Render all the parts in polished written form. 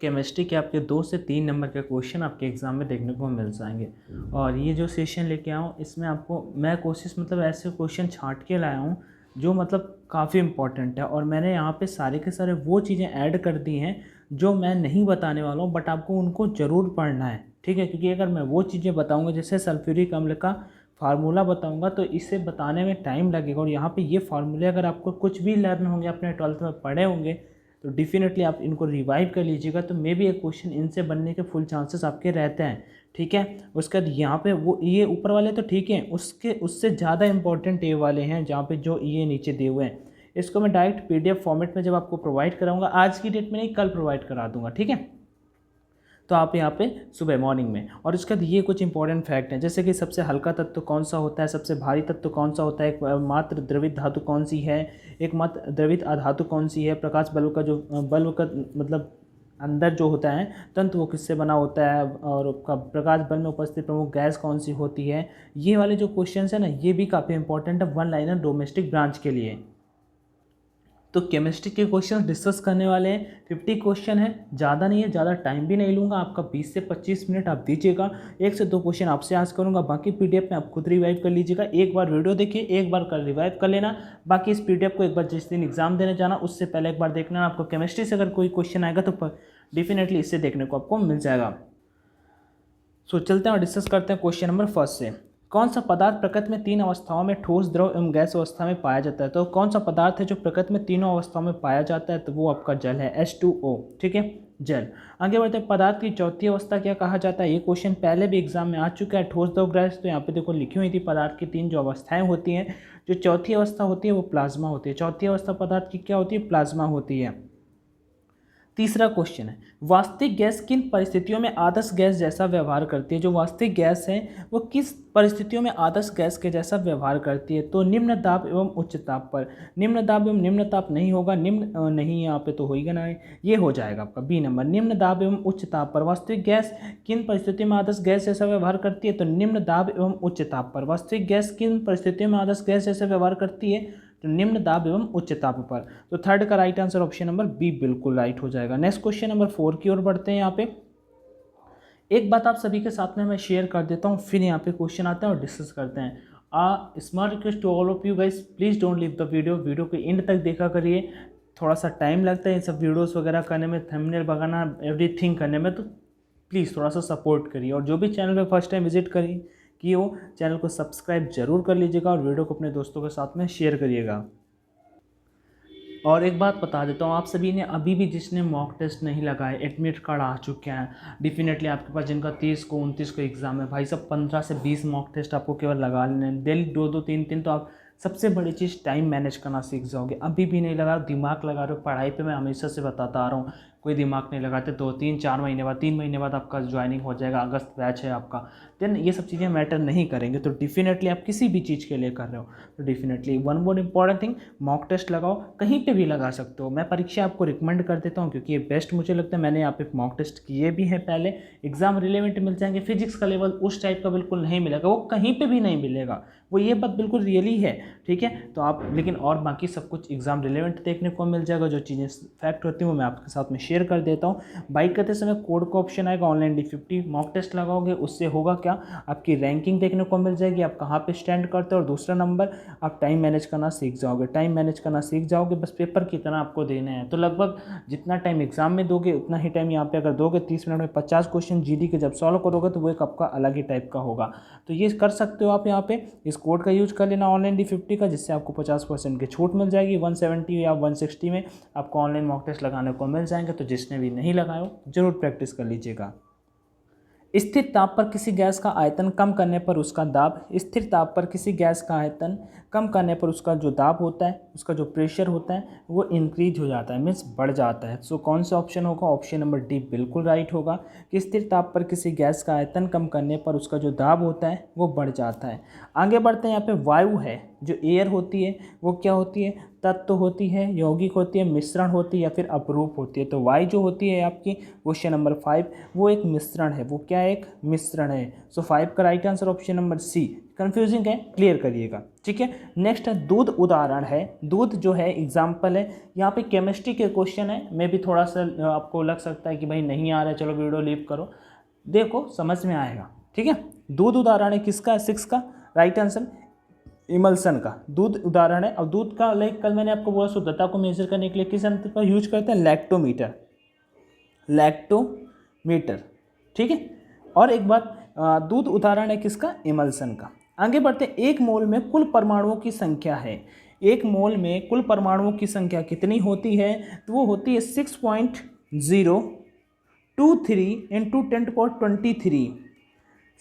Chemistry के आपके 2 से 3 नंबर के क्वेश्चन आपके एग्ज़ाम में देखने को मिल जाएंगे। और ये जो सेशन लेके आया हूँ इसमें आपको मैं कोशिश मतलब ऐसे क्वेश्चन छांट के लाया हूँ जो मतलब काफ़ी इंपॉर्टेंट है। और मैंने यहाँ पे सारे के सारे वो चीज़ें ऐड कर दी हैं जो मैं नहीं बताने वाला हूँ, बट आपको उनको ज़रूर पढ़ना है, ठीक है। क्योंकि अगर मैं वो चीज़ें बताऊँगा, जैसे सल्फ्यूरिक अम्ल का फार्मूला बताऊँगा, तो इसे बताने में टाइम लगेगा। और यहाँ पे ये फार्मूले अगर आपको कुछ भी लर्न होंगे, अपने 12th में पढ़े होंगे, तो डेफिनेटली आप इनको रिवाइव कर लीजिएगा। तो मे भी एक क्वेश्चन इनसे बनने के फुल चांसेस आपके रहते हैं, ठीक है। उसके बाद यहाँ पे वो ये ऊपर वाले तो ठीक है, उससे ज़्यादा इंपॉर्टेंट ये वाले हैं जहाँ पे जो ये नीचे दिए हुए हैं। इसको मैं डायरेक्ट पीडीएफ फॉर्मेट में जब आपको प्रोवाइड कराऊंगा, आज की डेट में नहीं, कल प्रोवाइड करा दूंगा, ठीक है। तो आप यहाँ पे सुबह मॉर्निंग में। और उसके बाद ये कुछ इंपॉर्टेंट फैक्ट हैं, जैसे कि सबसे हल्का तत्व कौन सा होता है, सबसे भारी तत्व कौन सा होता है, एक मात्र द्रवित धातु कौन सी है, एक मात्र द्रवित अधातु कौन सी है, प्रकाश बल्ब का जो बल्ब का मतलब अंदर जो होता है तंतु वो किससे बना होता है, और प्रकाश बल्ब में उपस्थित प्रमुख गैस कौन सी होती है। ये वाले जो क्वेश्चन है ना, ये भी काफ़ी इंपॉर्टेंट है वन लाइनर डोमेस्टिक ब्रांच के लिए। तो केमिस्ट्री के क्वेश्चन डिस्कस करने वाले हैं, 50 क्वेश्चन है, ज़्यादा नहीं है, ज़्यादा टाइम भी नहीं लूँगा आपका, 20 से 25 मिनट आप दीजिएगा। 1 से 2 क्वेश्चन आपसे आज करूँगा, बाकी पीडीएफ में आप खुद रिवाइव कर लीजिएगा। एक बार वीडियो देखिए, एक बार कर रिवाइव कर लेना, बाकी इस पीडीएफ को एक बार जिस दिन एग्जाम देने जाना उससे पहले एक बार देखना। आपको केमिस्ट्री से अगर कोई क्वेश्चन आएगा तो डेफिनेटली इससे देखने को आपको मिल जाएगा। सो चलते हैं और डिस्कस करते हैं क्वेश्चन नंबर फर्स्ट से। कौन सा पदार्थ प्रकृति में 3 अवस्थाओं में ठोस, द्रव एवं गैस अवस्था में पाया जाता है। तो कौन सा पदार्थ है जो प्रकृति में तीनों अवस्थाओं में पाया जाता है, तो वो आपका जल है, H2O, ठीक है, जल। आगे बढ़ते हैं, पदार्थ की चौथी अवस्था क्या कहा जाता है। ये क्वेश्चन पहले भी एग्जाम में आ चुका है, ठोस, द्रव, गैस। तो यहाँ पे देखो लिखी हुई थी पदार्थ की 3 जो अवस्थाएं होती हैं। जो चौथी अवस्था होती है वो प्लाज्मा होती है। चौथी अवस्था पदार्थ की क्या होती है, प्लाज्मा होती है। तीसरा क्वेश्चन है, वास्तविक गैस किन परिस्थितियों में आदर्श गैस जैसा व्यवहार करती है। जो वास्तविक गैस है वो किस परिस्थितियों में आदर्श गैस के जैसा व्यवहार करती है। तो निम्न दाब एवं उच्च ताप पर। निम्न दाब एवं निम्न ताप नहीं होगा, निम्न नहीं, यहाँ पे तो होगा ना, ये हो जाएगा आपका बी नंबर। निम्न दाब एवं उच्च ताप पर वास्तविक गैस किन परिस्थितियों में आदर्श गैस जैसा व्यवहार करती है। तो निम्न दाब एवं उच्च ताप पर वास्तविक गैस किन परिस्थितियों में आदर्श गैस जैसा व्यवहार करती है, तो निम्न दाब एवं उच्च ताप पर। तो थर्ड का right answer option number B बिल्कुल राइट हो जाएगा। नेक्स्ट क्वेश्चन नंबर 4 की ओर बढ़ते हैं। यहाँ पे एक बात आप सभी के साथ में मैं शेयर कर देता हूँ, फिर यहाँ पे क्वेश्चन आते हैं और डिस्कस करते हैं। Small request to all of you guys, please don't leave the video के एंड तक देखा करिए। थोड़ा सा टाइम लगता है इन सब वीडियोस वगैरह करने में, थंबनेल बनाना, एवरीथिंग करने में, तो प्लीज़ थोड़ा सा सपोर्ट करिए। और जो भी चैनल पे फर्स्ट टाइम विजिट करिए कि वो चैनल को सब्सक्राइब जरूर कर लीजिएगा और वीडियो को अपने दोस्तों के साथ में शेयर करिएगा। और एक बात बता देता हूँ, आप सभी ने अभी भी जिसने मॉक टेस्ट नहीं लगाए, एडमिट कार्ड आ चुके हैं डेफिनेटली आपके पास, जिनका 30 को 29 को एग्जाम है, भाई सब 15 से 20 मॉक टेस्ट आपको केवल लगा लेने हैं डेली, 2-2 3-3। तो आप सबसे बड़ी चीज़ टाइम मैनेज करना सीख जाओगे। अभी भी नहीं लगा, दिमाग लगा रहे हो पढ़ाई पे, मैं हमेशा से बताता आ रहा हूँ, कोई दिमाग नहीं लगाते 2-3-4 महीने बाद, 3 महीने बाद आपका ज्वाइनिंग हो जाएगा, अगस्त बैच है आपका, देन ये सब चीज़ें मैटर नहीं करेंगे। तो डेफिनेटली आप किसी भी चीज़ के लिए कर रहे हो तो definitely one more important thing, mock test लगाओ, कहीं पे भी लगा सकते हो। मैं परीक्षा आपको रिकमेंड कर देता हूँ क्योंकि ये बेस्ट मुझे लगता है। मैंने यहाँ पे मॉक टेस्ट किए भी हैं पहले, एग्जाम रिलेवेंट मिल जाएंगे। फिजिक्स का लेवल उस टाइप का बिल्कुल नहीं मिलेगा, वो कहीं पे भी नहीं मिलेगा, वो ये बात बिल्कुल रियली है, ठीक है। तो आप लेकिन और बाकी सब कुछ एग्जाम रिलेवेंट देखने को मिल जाएगा। जो चीज़ें फैक्ट होती हैं वो मैं आपके साथ में शेयर कर देता हूँ। बाइक करते समय कोड का ऑप्शन आएगा, ऑनलाइन D50 मॉक टेस्ट लगाओगे, उससे होगा क्या, आपकी रैंकिंग देखने को मिल जाएगी, आप कहाँ पे स्टैंड करते हो। और दूसरा नंबर, आप टाइम मैनेज करना सीख जाओगे। टाइम मैनेज करना सीख जाओगे, बस पेपर की तरह आपको देने हैं। तो लगभग जितना टाइम एग्जाम में दोगे उतना ही टाइम यहाँ पे अगर दोगे, 30 मिनट में 50 क्वेश्चन GD के जब सॉल्व करोगे तो वो एक आपका अलग ही टाइप का होगा। तो ये कर सकते हो आप, यहाँ पे इस कोड का यूज कर लेना ऑनलाइन D50 का, जिससे आपको 50% की छूट मिल जाएगी। 170 या 160 में आपको ऑनलाइन मॉक टेस्ट लगाने को मिल जाएंगे। तो जिसने भी नहीं लगाया हो जरूर प्रैक्टिस कर लीजिएगा। स्थिर ताप पर किसी गैस का आयतन कम करने पर उसका दाब, स्थिर ताप पर किसी गैस का आयतन कम करने पर उसका जो दाब होता है, उसका जो प्रेशर होता है वो इंक्रीज हो जाता है, मीन्स बढ़ जाता है। सो कौन सा ऑप्शन होगा, ऑप्शन नंबर डी बिल्कुल राइट होगा कि स्थिर ताप पर किसी गैस का आयतन कम करने पर उसका जो दाब होता है वो बढ़ जाता है। आगे बढ़ते हैं, यहाँ पे वायु है, जो एयर होती है वो क्या होती है, तत्व होती है, यौगिक होती है, मिश्रण होती है या फिर अपरूप होती है। तो वायु जो होती है आपकी क्वेश्चन नंबर 5 वो एक मिश्रण है। वो क्या है, एक मिश्रण है। सो 5 का right answer option number C. Confusing है, क्लियर करिएगा, ठीक है। नेक्स्ट है दूध उदाहरण है। दूध जो है एग्जाम्पल है। यहाँ पे केमिस्ट्री के क्वेश्चन है, मे भी थोड़ा सा आपको लग सकता है कि भाई नहीं आ रहा है, चलो वीडियो लीव करो, देखो समझ में आएगा, ठीक है। दूध उदाहरण है किसका, 6 का राइट आंसर इमल्सन का दूध उदाहरण है। और दूध का लाइक कल मैंने आपको बोला शुद्धता को मेजर करने के लिए किस यंत्र का यूज करते हैं, लैक्टोमीटर, लैक्टोमीटर, ठीक है। और एक बात, दूध उदाहरण है किसका, इमल्सन का। आगे बढ़ते, एक मोल में कुल परमाणुओं की संख्या है। एक मोल में कुल परमाणुओं की संख्या कितनी होती है, तो वो होती है 6.023 इंटू 10⁻23।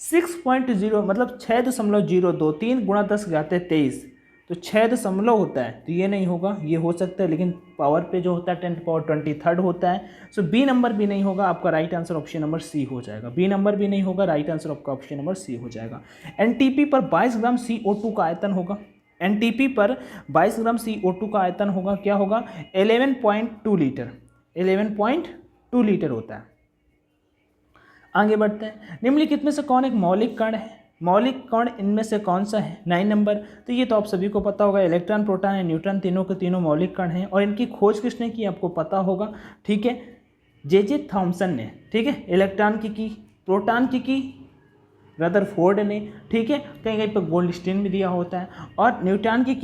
6.0 मतलब 6.023 गुणा 10⁻23, तो 6 होता है, तो ये नहीं होगा, ये हो सकता है, लेकिन पावर पे जो होता है 10⁻23 होता है। सो बी नंबर भी नहीं होगा, आपका right answer option number C हो जाएगा। बी नंबर भी नहीं होगा, राइट आंसर आपका ऑप्शन नंबर सी हो जाएगा। एनटीपी पर 22 ग्राम CO2 का आयतन होगा। एनटीपी पर 22 ग्राम CO2 का आयतन होगा, क्या होगा, 11.2 लीटर, 11.2 लीटर होता है। आगे बढ़ते हैं, निम्नलिखित में से कौन एक मौलिक कण है। मौलिक कण इनमें से कौन सा है, 9 नंबर। तो ये तो आप सभी को पता होगा, इलेक्ट्रॉन, प्रोटॉन एंड न्यूट्रॉन तीनों के तीनों मौलिक कण हैं। और इनकी खोज किसने की आपको पता होगा, ठीक है, जे थॉमसन ने, ठीक है। इलेक्ट्रॉन की, प्रोटॉन की रदरफोर्ड ने, ठीक है, कहीं कहीं पर गोल्डस्टीन भी दिया होता है। और न्यूट्रॉन की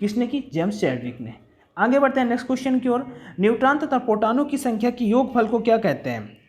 किसने की, जेम्स चैडविक ने। आगे बढ़ते हैं नेक्स्ट क्वेश्चन की ओर। न्यूट्रॉन तथा प्रोटॉनों की संख्या की योगफल को क्या कहते हैं।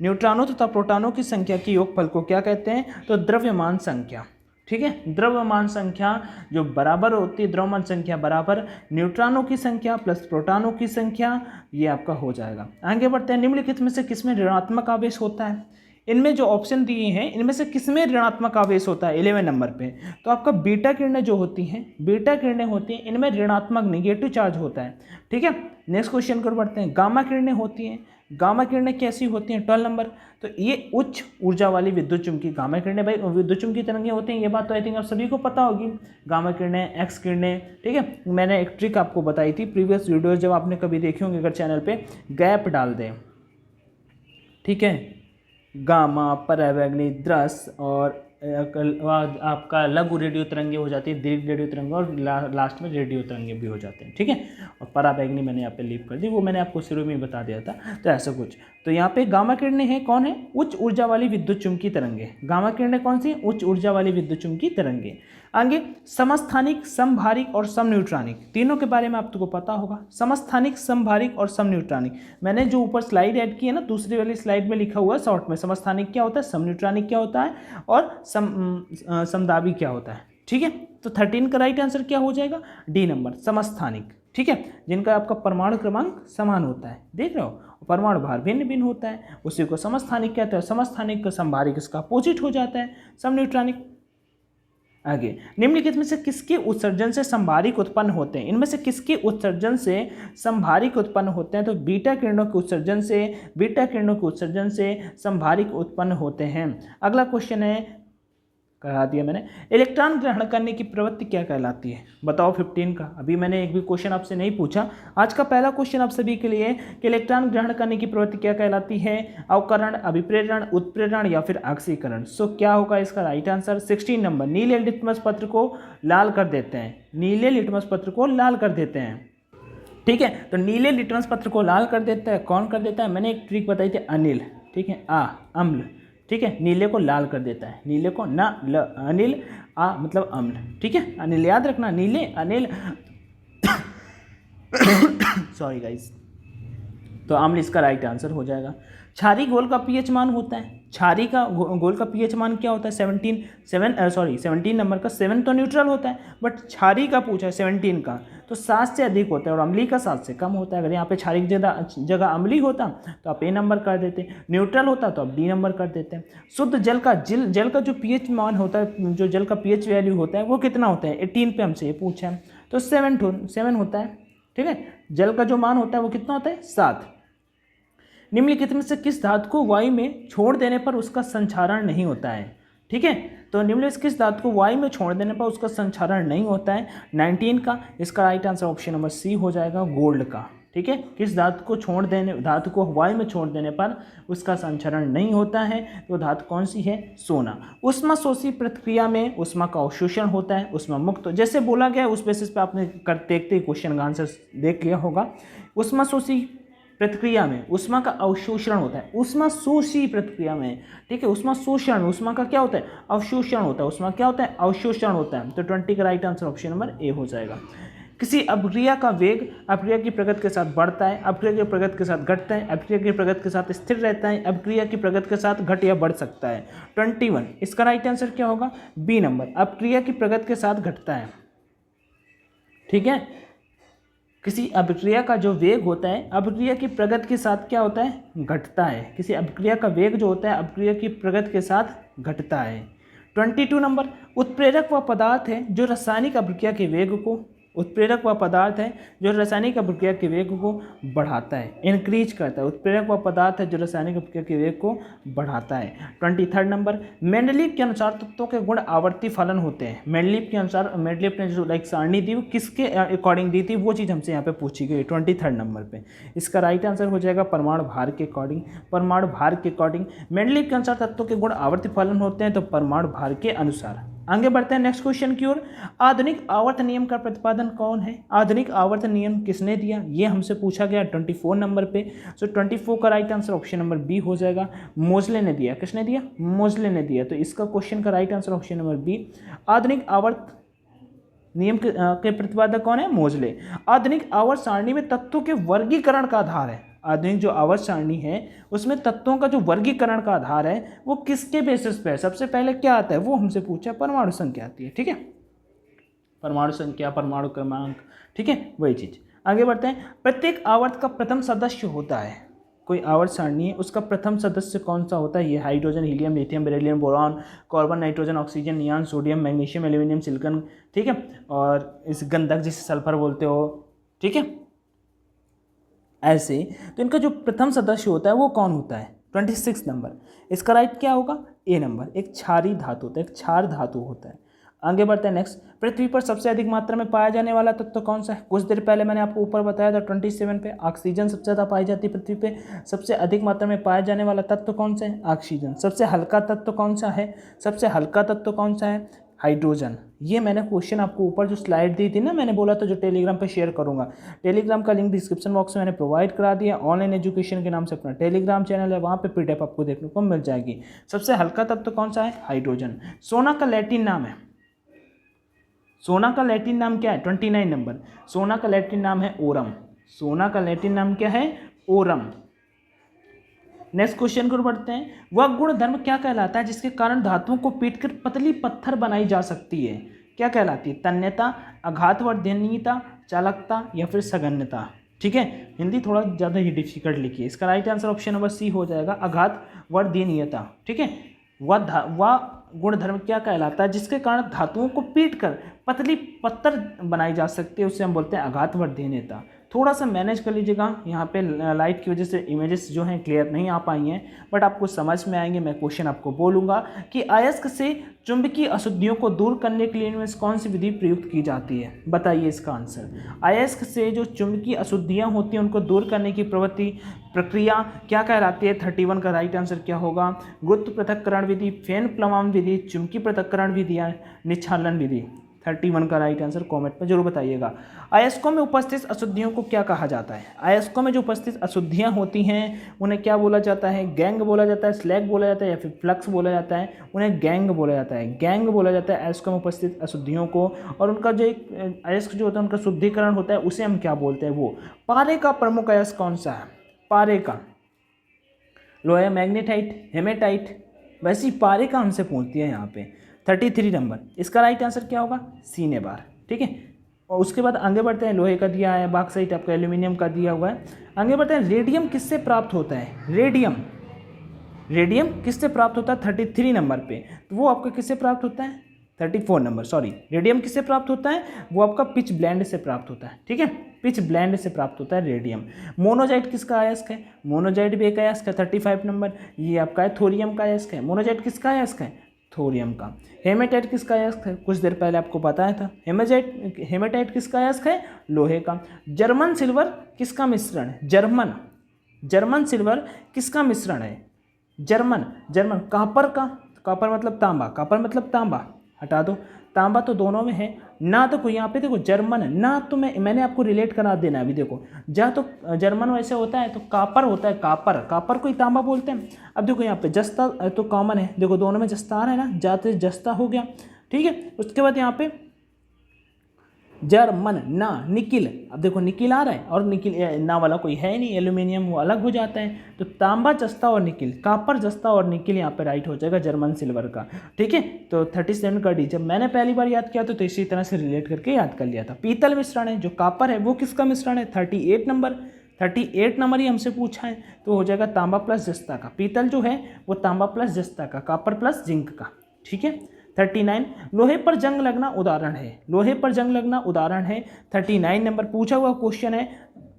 न्यूट्रॉनों तथा प्रोटॉनों की संख्या की योगफल को क्या कहते हैं, तो द्रव्यमान संख्या, ठीक है। द्रव्यमान संख्या जो बराबर होती है, द्रव्यमान संख्या बराबर न्यूट्रॉनों की संख्या प्लस प्रोटॉनों की संख्या, ये आपका हो जाएगा। आगे बढ़ते हैं, निम्नलिखित में से किसमें ऋणात्मक आवेश होता है। इनमें जो ऑप्शन दिए हैं इनमें से किसमें ऋणात्मक आवेश होता है, 11 नंबर पे, तो आपका बीटा किरणें जो होती हैं, बीटा किरणें होती हैं, इनमें ऋणात्मक नेगेटिव चार्ज होता है, ठीक है। नेक्स्ट क्वेश्चन को बढ़ते हैं, गामा किरणें होती हैं। गामा किरणें कैसी होती हैं, 12 नंबर, तो ये उच्च ऊर्जा वाली विद्युत चुम्बकीय गामा किरणें, भाई विद्युत चुम्बकीय तरंगें होती हैं, ये बात तो आई थिंक आप सभी को पता होगी। गामा किरणें, एक्स किरणें, ठीक है। मैंने एक ट्रिक आपको बताई थी प्रीवियस वीडियोज, जब आपने कभी देखे होंगे अगर चैनल पे, गैप डाल दें, ठीक है, गामा, परावैंगनी, द्रस और आपका लघु रेडियो तरंगे हो जाती है, दीर्घ रेडियो तरंगे, और लास्ट में रेडियो तरंगे भी हो जाते हैं, ठीक है। और परावैंगनी मैंने यहाँ पे लीव कर दी, वो मैंने आपको शुरू में बता दिया था, तो ऐसा कुछ। तो यहाँ पे गामा किरणें हैं, कौन है, उच्च ऊर्जा वाली विद्युत चुम्बकीय तरंगे। गामा किरणें कौन सी, उच्च ऊर्जा वाली विद्युत चुम्बकीय तरंगे। आगे, समस्थानिक, समभारिक और समन्यूट्रॉनिक, तीनों के बारे में आपको पता होगा। समस्थानिक, समभारिक और समन्यूट्रॉनिक, मैंने जो ऊपर स्लाइड ऐड की है ना, दूसरी वाली स्लाइड में लिखा हुआ है शॉर्ट में, समस्थानिक क्या होता है, समन्यूट्रॉनिक क्या होता है, और समदाबी क्या होता है, ठीक है। तो 13 का राइट आंसर क्या हो जाएगा, डी नंबर, समस्थानिक, ठीक है, जिनका आपका परमाणु क्रमांक समान होता है, देख रहे हो, परमाणु भार भिन्न भिन्न होता है, उसी को समस्थानिक कहते हैं। समस्थानिक का समभारिक इसका अपोजिट हो जाता है, समन्यूट्रॉनिक। आगे, निम्नलिखित में से किसके उत्सर्जन से संभारिक उत्पन्न होते हैं। इनमें से किसके उत्सर्जन से संभारिक उत्पन्न होते हैं, तो बीटा किरणों के उत्सर्जन से, बीटा किरणों के उत्सर्जन से संभारिक उत्पन्न होते हैं। अगला क्वेश्चन है, करा दिया मैंने, इलेक्ट्रॉन ग्रहण करने की प्रवृत्ति क्या कहलाती है, बताओ 15 का। अभी मैंने एक भी क्वेश्चन आपसे नहीं पूछा, आज का पहला क्वेश्चन आप सभी के लिए कि इलेक्ट्रॉन ग्रहण करने की प्रवृत्ति क्या कहलाती है, अवकरण, अभिप्रेरण, उत्प्रेरण या फिर ऑक्सीकरण। सो क्या होगा इसका राइट आंसर, 16 नंबर, नीले लिटमस पत्र को लाल कर देते हैं, नीले लिटमस पत्र को लाल कर देते हैं, ठीक है। तो नीले लिटमस पत्र को लाल कर देता है, कौन कर देता है, मैंने एक ट्रिक बताई थी, अनिल, ठीक है, अम्ल, ठीक है, नीले को लाल कर देता है, नीले को ना ल, अनिल, मतलब अम्ल, ठीक है, अनिल याद रखना, नीले, अनिल सॉरी गाइस, तो अम्ल इसका राइट आंसर हो जाएगा। क्षारीय घोल का पीएच मान होता है, क्षारीय का घोल का पीएच मान क्या होता है, 17 नंबर का, 7 तो न्यूट्रल होता है, बट क्षारीय का पूछा है 17 का, तो 7 से अधिक होता है और अम्लीय का 7 से कम होता है। अगर यहाँ पे क्षारीय जगह अम्लीय होता तो आप ए नंबर कर देते, न्यूट्रल होता तो आप डी नंबर कर देते हैं। शुद्ध जल का जो पीएच मान होता है, जो जल का पीएच वैल्यू होता है वो कितना होता है, 18 पे हमसे ये पूछा है, तो 7 होता है, ठीक है। जल का जो मान होता है वो कितना होता है, 7। निम्नलिखित में से किस धातु को वायु में छोड़ देने पर उसका संक्षारण नहीं होता है, ठीक है। तो निम्नलिखित किस धातु को वायु में छोड़ देने पर उसका संक्षारण नहीं होता है? 19 का। इसका right answer option number C हो जाएगा, गोल्ड का। ठीक है, किस धातु को वायु में छोड़ देने पर उसका संचरण नहीं होता है? तो धातु कौन सी है? सोना। ऊष्माशोषी प्रक्रिया में ऊष्मा का अवशोषण होता है, ऊष्मा मुक्त। जैसे बोला गया उस बेसिस पे आपने देखते ही क्वेश्चन का आंसर देख लिया होगा। ऊष्माशोषी प्रक्रिया में ऊष्मा का अवशोषण होता है, ऊष्माशोषी प्रक्रिया में। ठीक है, ऊष्मा शोषण, ऊष्मा का क्या होता है? अवशोषण होता है। ऊष्मा क्या होता है? अवशोषण होता है। तो 20 का right answer option number A हो जाएगा। किसी अपक्रिया का वेग अपक्रिया की प्रगति के साथ बढ़ता है, अपक्रिया की प्रगति के साथ घटता है, अपक्रिया की प्रगति के साथ स्थिर रहता है, अपक्रिया की प्रगति के साथ घट या बढ़ सकता है। 21, इसका राइट आंसर क्या होगा? बी नंबर, अपक्रिया की प्रगति के साथ घटता है। ठीक है, किसी अपक्रिया का जो वेग होता है अपक्रिया की प्रगति के साथ क्या होता है? घटता है। किसी अपक्रिया का वेग जो होता है अपक्रिया की प्रगति के साथ घटता है। 22 नंबर, उत्प्रेरक वह पदार्थ है जो रासायनिक अपक्रिया के वेग को उत्प्रेरक वह पदार्थ है जो रासायनिक अपक्रिया के वेग को बढ़ाता है, इंक्रीज करता है। उत्प्रेरक वह पदार्थ है जो रासायनिक अपक्रिया के वेग को बढ़ाता है। 23 नंबर, मेंडलीव के अनुसार तत्वों के गुण आवर्ती फलन होते हैं। मेंडलीव के अनुसार, मेंडलीव ने जो सारणी दी वो किसके अकॉर्डिंग दी थी, वो चीज़ हमसे यहाँ पे पूछी गई 23 नंबर पे। इसका राइट आंसर हो जाएगा परमाणु भार के अकॉर्डिंग। परमाणु भार के अकॉर्डिंग मेंडलीव के अनुसार तत्वों के गुण आवर्ती फलन होते हैं, तो परमाणु भार के अनुसार। आगे बढ़ते हैं नेक्स्ट क्वेश्चन की ओर। आधुनिक आवर्त नियम का प्रतिपादन कौन है? आधुनिक आवर्त नियम किसने दिया? ये हमसे पूछा गया 24 नंबर पे। सो 24 का right answer option number B हो जाएगा, मोजले ने दिया। किसने दिया? मोजले ने दिया। तो इसका क्वेश्चन का right answer option number B. आधुनिक आवर्त नियम के प्रतिपादक कौन है? मोजले। आधुनिक आवर्त सारणी में तत्वों के वर्गीकरण का आधार है। आधुनिक जो आवर्त सारणी है उसमें तत्वों का जो वर्गीकरण का आधार है वो किसके बेसिस पे है? सबसे पहले क्या आता है वो हमसे पूछा, परमाणु संख्या आती है। ठीक है, परमाणु संख्या, परमाणु क्रमांक। ठीक है, वही चीज। आगे बढ़ते हैं। प्रत्येक आवर्त का प्रथम सदस्य होता है। कोई आवर्त सारणी है उसका प्रथम सदस्य कौन सा होता है? ये hydrogen, helium, lithium, beryllium, boron, carbon, nitrogen, oxygen, neon, sodium, magnesium, aluminium, silicon. ठीक है, और इस गंधक जिसे सल्फर बोलते हो। ठीक है, ऐसे तो इनका जो प्रथम सदस्य होता है वो कौन होता है? 26 नंबर। इसका राइट क्या होगा? ए नंबर। एक क्षारीय धातु होता है, एक क्षार धातु होता है। आगे बढ़ते हैं नेक्स्ट। पृथ्वी पर सबसे अधिक मात्रा में पाया जाने वाला तत्व कौन सा है? कुछ देर पहले मैंने आपको ऊपर बताया था 27 पे, ऑक्सीजन सबसे ज़्यादा पाई जाती है पृथ्वी पे। सबसे अधिक मात्रा में पाया जाने वाला तत्व कौन सा है? ऑक्सीजन। सबसे हल्का तत्व कौन सा है? सबसे हल्का तत्व कौन सा है? हाइड्रोजन। ये मैंने क्वेश्चन आपको ऊपर जो स्लाइड दी थी ना, मैंने बोला था जो टेलीग्राम पे शेयर करूंगा। टेलीग्राम का लिंक डिस्क्रिप्शन बॉक्स में मैंने प्रोवाइड करा दिया। ऑनलाइन एजुकेशन के नाम से अपना टेलीग्राम चैनल है, वहाँ पे पीडीएफ आपको देखने को मिल जाएगी। सबसे हल्का तत्व कौन सा है? हाइड्रोजन। सोना का लैटिन नाम है, सोना का लैटिन नाम क्या है? 29 नंबर। सोना का लैटिन नाम है ओरम। सोना का लैटिन नाम क्या है? ओरम। नेक्स्ट क्वेश्चन को बढ़ते हैं। वह गुण धर्म क्या कहलाता है जिसके कारण धातुओं को पीटकर पतली पत्थर बनाई जा सकती है? क्या कहलाती है? तन्यता, आघातवर्धनीयता, चालकता या फिर सघन्यता। ठीक है, हिंदी थोड़ा ज़्यादा ही डिफिकल्ट लिखिए। इसका right answer option number C हो जाएगा, आघातवर्धनीयता। ठीक है, वह गुण धर्म क्या कहलाता है जिसके कारण धातुओं को पीटकर पतली पत्थर बनाई जा सकती है? उससे हम बोलते हैं आघातवर्धनीयता। थोड़ा सा मैनेज कर लीजिएगा, यहाँ पे लाइट की वजह से इमेजेस जो हैं क्लियर नहीं आ पाई हैं, बट आपको समझ में आएंगे। मैं क्वेश्चन आपको बोलूँगा कि अयस्क से चुंबकीय अशुद्धियों को दूर करने के लिए इनमें कौन सी विधि प्रयुक्त की जाती है? बताइए इसका आंसर। अयस्क से जो चुंबकीय अशुद्धियाँ होती हैं उनको दूर करने की प्रक्रिया क्या कहलाती है? 31 का राइट आंसर क्या होगा? गुरुत्व पृथक्करण विधि, फेन प्लवान विधि, चुंबकीय पृथक्करण विधि या निच्छालन विधि। 31 का राइट आंसर कमेंट में जरूर बताइएगा। अयस्कों में उपस्थित अशुद्धियों को क्या कहा जाता है? अयस्कों में जो उपस्थित अशुद्धियां होती हैं उन्हें क्या बोला जाता है? गैंग बोला जाता है, स्लैग बोला जाता है या फिर फ्लक्स बोला जाता है? उन्हें गैंग बोला जाता है। गैंग बोला जाता है अयस्कों में उपस्थित अशुद्धियों को। और उनका जो एक अयस्क जो होता है उनका शुद्धिकरण होता है, उसे हम क्या बोलते हैं? वो। पारे का प्रमुख अयस्क कौन सा है? पारे का लोहा, मैग्नेटाइट, हेमेटाइट। वैसी पारे का हमसे पूछती है यहाँ पे। 33 नंबर। इसका राइट आंसर क्या होगा? सीने बार। ठीक है, और उसके बाद आगे बढ़ते हैं। लोहे का दिया है, बॉक्साइट आपका एल्यूमिनियम का दिया हुआ है। आगे बढ़ते हैं। रेडियम किससे प्राप्त होता है? रेडियम किससे प्राप्त होता है? 33 नंबर पे। तो वो आपका किससे प्राप्त होता है? 34 नंबर, सॉरी। रेडियम किससे प्राप्त होता है? वो आपका पिच ब्लेंड से प्राप्त होता है। ठीक है, पिच ब्लेंड से प्राप्त होता है रेडियम। मोनोजाइट किसका अयस्क है? मोनोजाइट भी एक अयस्क है, 35 नंबर। ये आपका है थोरियम का अयस्क है। मोनोजाइट किसका अयस्क है? थोरियम का। हेमेटाइट किसका अयस्क है, कुछ देर पहले आपको बताया था, हेमेटाइट किसका अयस्क है, लोहे का। जर्मन सिल्वर किसका मिश्रण है, जर्मन सिल्वर किसका मिश्रण है, जर्मन कॉपर का, कॉपर मतलब तांबा, हटा दो, तांबा तो दोनों में है ना, तो यहाँ पे देखो जर्मन ना, तो मैंने आपको रिलेट करा देना है अभी। देखो जा तो जर्मन वैसे होता है तो कॉपर होता है, कॉपर को ही तांबा बोलते हैं। अब देखो यहाँ पे जस्ता तो कॉमन है, देखो दोनों में जस्ता आ रहा है ना, जाते जस्ता हो गया, ठीक है। उसके बाद यहाँ पे जर्मन ना, निकिल, अब देखो निकिल आ रहा है और निकिल ना वाला कोई है नहीं, एल्यूमिनियम वो अलग हो जाता है, तो तांबा जस्ता और निकिल, कॉपर जस्ता और निकिल यहाँ पे राइट हो जाएगा जर्मन सिल्वर का, ठीक है। तो 37 का डी, जब मैंने पहली बार याद किया तो इसी तरह से रिलेट करके याद कर लिया था। पीतल मिश्रण है, जो कॉपर है वो किसका मिश्रण है, 38 नंबर ही हमसे पूछा है, तो हो जाएगा तांबा प्लस जस्ता का। पीतल जो है वो तांबा प्लस जस्ता का, कॉपर प्लस जिंक का, ठीक है। 39 लोहे पर जंग लगना उदाहरण है, 39 नंबर पूछा हुआ क्वेश्चन है,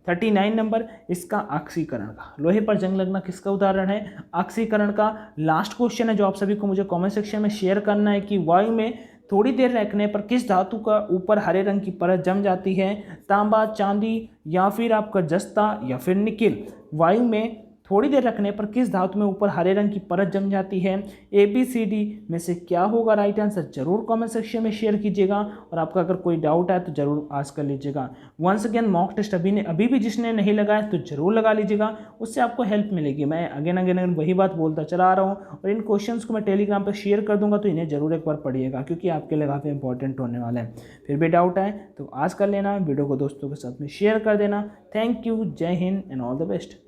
39 नंबर इसका ऑक्सीकरण का, लोहे पर जंग लगना किसका उदाहरण है, ऑक्सीकरण का। लास्ट क्वेश्चन है जो आप सभी को मुझे कमेंट सेक्शन में शेयर करना है कि वायु में थोड़ी देर रखने पर किस धातु का ऊपर हरे रंग की परत जम जाती है, तांबा, चांदी या फिर आपका जस्ता या फिर निकिल। वायु में थोड़ी देर रखने पर किस धातु में ऊपर हरे रंग की परत जम जाती है, ABCD में से क्या होगा राइट आंसर, जरूर कमेंट सेक्शन में शेयर कीजिएगा। और आपका अगर कोई डाउट है तो जरूर आस्क कर लीजिएगा। वंस अगेन मॉक टेस्ट अभी भी जिसने नहीं लगाया तो जरूर लगा लीजिएगा, उससे आपको हेल्प मिलेगी। मैं अगेन वही बात बोलता चला आ रहा हूँ, और इन क्वेश्चंस को मैं टेलीग्राम पर शेयर कर दूंगा, तो इन्हें जरूर एक बार पढ़िएगा क्योंकि आपके लिए काफ़ी इंपॉर्टेंट होने वाला है। फिर भी डाउट आए तो आस्क कर लेना, वीडियो को दोस्तों के साथ में शेयर कर देना। थैंक यू, जय Hind and all the best.